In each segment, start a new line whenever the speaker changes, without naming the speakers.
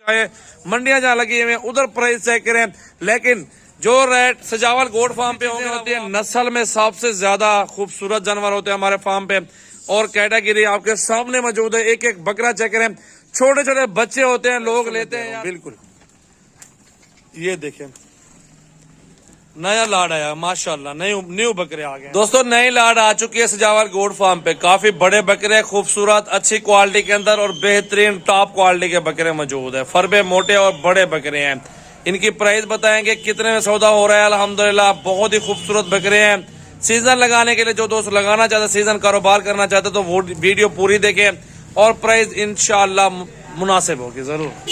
चाहे मंडियां जहाँ लगी हुई हैं उधर प्राइस चेक करें। लेकिन जो रेट सजावल गोट फार्म पे होंगे होती है, नस्ल में सबसे ज्यादा खूबसूरत जानवर होते हैं हमारे फार्म पे। और कैटेगरी आपके सामने मौजूद है, एक एक बकरा चेक करें। छोटे छोटे बच्चे होते हैं, लोग लेते हैं बिल्कुल। ये देखें नया लाड आया माशाल्लाह, न्यू बकरे आ गए दोस्तों। नई लाड आ चुकी है सजावल गोट फार्म पे। काफी बड़े बकरे, खूबसूरत, अच्छी क्वालिटी के अंदर और बेहतरीन टॉप क्वालिटी के बकरे मौजूद है। फरबे मोटे और बड़े बकरे हैं। इनकी प्राइस बताएंगे कितने में सौदा हो रहा है। अल्हम्दुलिल्लाह बहुत ही खूबसूरत बकरे हैं। सीजन लगाने के लिए जो दोस्त लगाना चाहते, सीजन कारोबार करना चाहते तो वो वीडियो पूरी देखें और प्राइस इंशाल्लाह मुनासिब होगी जरूर।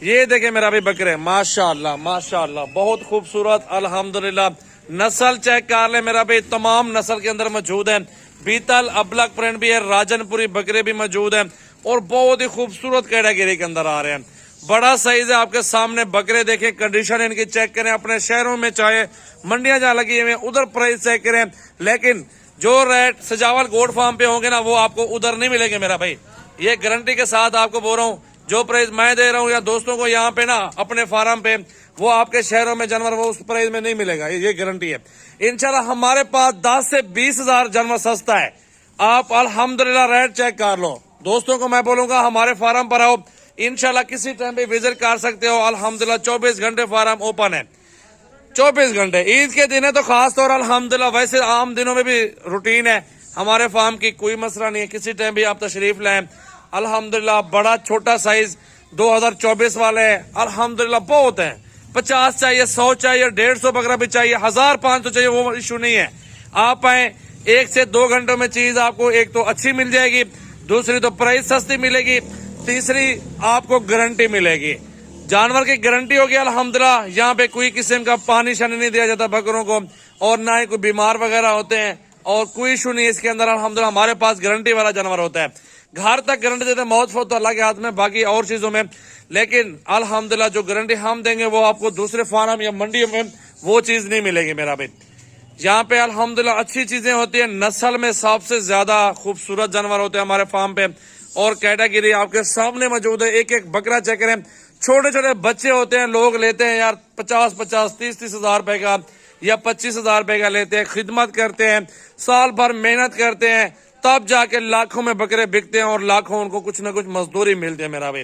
ये देखे मेरा भी बकरे माशाल्लाह माशाल्लाह बहुत खूबसूरत। अल्हम्दुलिल्लाह नस्ल चेक कर ले मेरा भी, तमाम नस्ल के अंदर मौजूद है। बीतल अबलक प्रिंट भी है, राजनपुरी बकरे भी मौजूद है और बहुत ही खूबसूरत कैटेगरी के अंदर आ रहे हैं। बड़ा साइज है आपके सामने बकरे देखें, कंडीशन इनकी चेक करें। अपने शहरों में चाहे मंडियां जहाँ लगी हुई हैं उधर प्राइस चेक करें। लेकिन जो रेट सजावल गोट फार्म पे होंगे ना वो आपको उधर नहीं मिलेंगे मेरा भाई। ये गारंटी के साथ आपको बोल रहा हूँ, जो प्राइस मैं दे रहा हूँ या दोस्तों को यहाँ पे ना अपने फार्म पे, वो आपके शहरों में जानवर वो उस प्राइस में नहीं मिलेगा, ये गारंटी है। इंशाल्लाह हमारे पास 10 से 20 हजार जानवर सस्ता है। आप अल्हम्दुलिल्लाह रेट चेक कर लो। दोस्तों को मैं बोलूंगा हमारे फार्म पर आओ, इंशाल्लाह किसी टाइम पे विजिट कर सकते हो। अल्हम्दुलिल्लाह 24 घंटे फार्म ओपन है, 24 घंटे। ईद के दिन है तो खास तौर अल्हम्दुलिल्लाह, वैसे आम दिनों में भी रूटीन है हमारे फार्म की, कोई मसला नहीं है। किसी टाइम भी आप तशरीफ लाएं। अल्हम्दुलिल्लाह बड़ा छोटा साइज 2024 वाले हैं अल्हम्दुलिल्लाह बहुत है। 50 चाहिए, 100 चाहिए, 150 बकरा भी चाहिए, 1500 चाहिए, वो इशू नहीं है। आप आए, 1 से 2 घंटों में चीज आपको एक तो अच्छी मिल जाएगी, दूसरी तो प्राइस सस्ती मिलेगी, तीसरी आपको गारंटी मिलेगी। जानवर की गारंटी होगी अल्हम्दुलिल्लाह। यहाँ पे कोई किस्म का पानी शानी नहीं दिया जाता बकरों को, और ना ही कोई बीमार वगैरह होते हैं, और कोई इशू नहीं इसके अंदर। अल्हम्दुलिल्लाह हमारे पास गारंटी वाला जानवर होता है। घर तक गारंटी देते हैं, मौत फोत तो अल्लाह के हाथ में, बाकी और चीजों में। लेकिन अल्हम्दुलिल्लाह जो गारंटी हम देंगे वो आपको दूसरे फार्म या मंडियों में वो चीज नहीं मिलेगी मेरा भाई। यहाँ पे अल्हम्दुलिल्लाह अच्छी चीजें होती है। नस्ल में सबसे ज्यादा खूबसूरत जानवर होते हैं हमारे फार्म पे, और कैटेगरी आपके सामने मौजूद है। एक एक बकरा चेक करें। छोटे छोटे बच्चे होते हैं, लोग लेते हैं यार 50-50, 30-30 हजार रुपए का या 25 हजार रुपए का लेते हैं। खिदमत करते हैं, साल भर मेहनत करते हैं, तब जाके लाखों में बकरे बिकते हैं और लाखों उनको कुछ ना कुछ मजदूरी मिलती है मेरा भाई।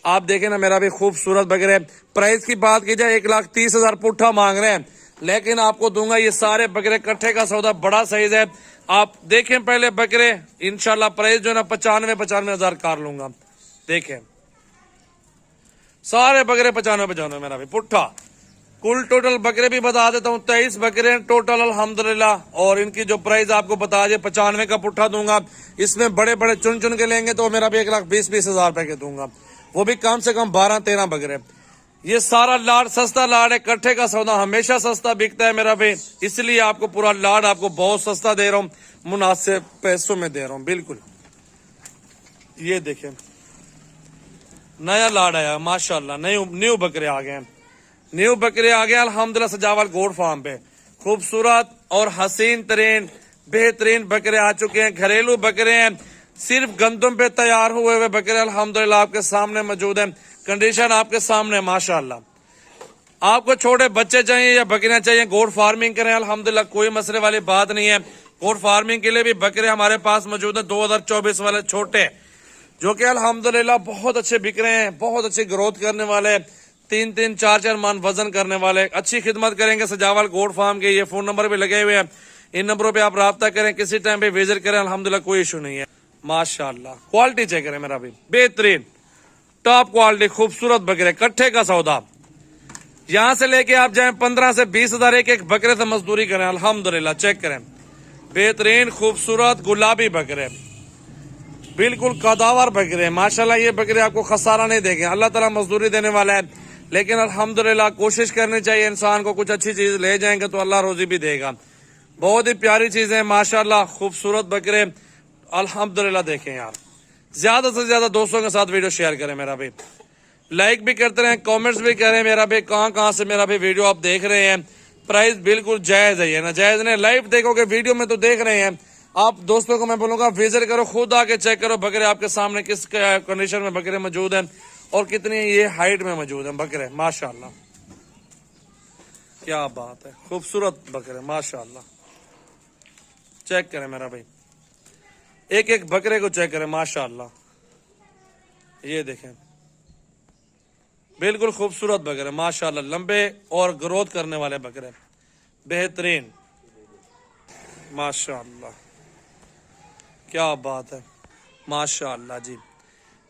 आप देखें ना मेरा भी खूबसूरत बकरे। प्राइस की बात की जाए 1,30,000 पुट्ठा मांग रहे हैं, लेकिन आपको दूंगा ये सारे बकरे इकट्ठे का सौदा। बड़ा साइज है, आप देखें पहले बकरे। इंशाल्लाह प्राइस जो है ना 95 हजार कर लूंगा। देखें सारे बकरे 95 मेरा भाई पुट्ठा। कुल टोटल बकरे भी बता देता हूँ, 23 बकरे हैं टोटल अल्हम्दुलिल्लाह। और इनकी जो प्राइस आपको बता दिए 95 का पुट्ठा दूंगा। इसमें बड़े बड़े चुन चुन के लेंगे तो मेरा भी 1,20,000 हजार रुपए के दूंगा, वो भी कम से कम 12-13 बकरे। ये सारा लाड सस्ता लाड है, इकट्ठे का सौदा हमेशा सस्ता बिकता है मेरा भाई, इसलिए आपको पूरा लाड आपको बहुत सस्ता दे रहा हूँ, मुनासिब पैसों में दे रहा हूँ बिल्कुल। ये देखें नया लाड आया माशाल्लाह, न्यू बकरे आ गए, न्यू बकरे आ गए अल्हम्दुलिल्लाह सजावल गोट फार्म पे। खूबसूरत और हसीन तरीन बेहतरीन बकरे आ चुके हैं। घरेलू बकरे हैं, सिर्फ गंदम पे तैयार हुए हुए बकरे अल्हम्दुलिल्लाह आपके सामने मौजूद हैं। कंडीशन आपके सामने माशाल्लाह। आपको छोटे बच्चे चाहिए या बकरियां चाहिए, गोट फार्मिंग करें अल्हम्दुलिल्लाह, कोई मसले वाली बात नहीं है। गोट फार्मिंग के लिए भी बकरे हमारे पास मौजूद है 2024 वाले छोटे, जो कि अल्हम्दुलिल्लाह बहुत अच्छे बिक रहे हैं, बहुत अच्छी ग्रोथ करने वाले, 3-3, 4-4 मन वजन करने वाले। अच्छी खिदमत करेंगे सजावल गोट फार्म के। ये फोन नंबर भी लगे हुए हैं, इन नंबरों पे आप राब्ता करें, किसी टाइम पे विजिट करें, अल्हम्दुलिल्लाह कोई इशू नहीं है माशाल्लाह। क्वालिटी चेक करें मेरा भी, बेहतरीन टॉप क्वालिटी खूबसूरत बकरे, इकट्ठे का सौदा। यहां से लेके आप जाएं 15 से 20 हजार एक एक बकरे से मजदूरी करें अल्हम्दुलिल्लाह। चेक करें बेहतरीन खूबसूरत गुलाबी बकरे, बिल्कुल कदावर बकरे माशाल्लाह। ये बकरे आपको खसारा नहीं देंगे, अल्लाह ताला मजदूरी देने वाला है। लेकिन अल्हम्दुलिल्लाह कोशिश करनी चाहिए इंसान को, कुछ अच्छी चीज ले जाएंगे तो अल्लाह रोजी भी देगा। बहुत ही प्यारी चीज है माशाल्लाह, खूबसूरत बकरे अल्हम्दुलिल्लाह। देखें यार, ज्यादा से ज्यादा दोस्तों के साथ वीडियो शेयर करें मेरा भाई, लाइक भी करते रहे, कमेंट्स भी करें मेरा भाई। कहाँ से मेरा भाई वीडियो आप देख रहे हैं, प्राइस बिल्कुल जायज है, ना जायज नहीं। लाइव देखोगे वीडियो में तो देख रहे हैं आप। दोस्तों को मैं बोलूंगा विजिट करो, खुद आके चेक करो बकरे आपके सामने किस कंडीशन में बकरे मौजूद हैं, और कितनी ये हाइट में मौजूद है बकरे, माशाल्लाह, क्या बात है, खूबसूरत बकरे माशाल्लाह। चेक करें मेरा भाई, एक एक बकरे को चेक करें माशाल्लाह, ये देखें, बिल्कुल खूबसूरत बकरे माशाल्लाह, लंबे और ग्रोथ करने वाले बकरे, बेहतरीन माशाल्लाह, क्या बात है माशाल्लाह जी।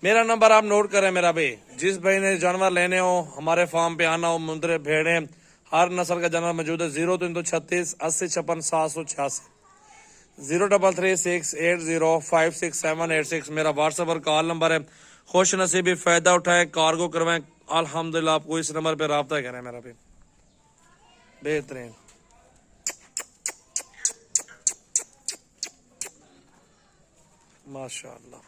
मेरा नंबर आप नोट करें मेरा भाई, जिस भाई ने जानवर लेने हो, हमारे फार्म पे आना हो, मुंदरे भेड़े हर नस्ल का जानवर मौजूद है। 0336 80 56 786, 03368056 मेरा व्हाट्सएप और कॉल नंबर है। खुश नसीबी फायदा उठाएं, कार्गो करवाएं, अल्हम्दुलिल्लाह आपको इस नंबर पे रब्ता करें मेरा भाई, बेहतरीन माशाअल्लाह।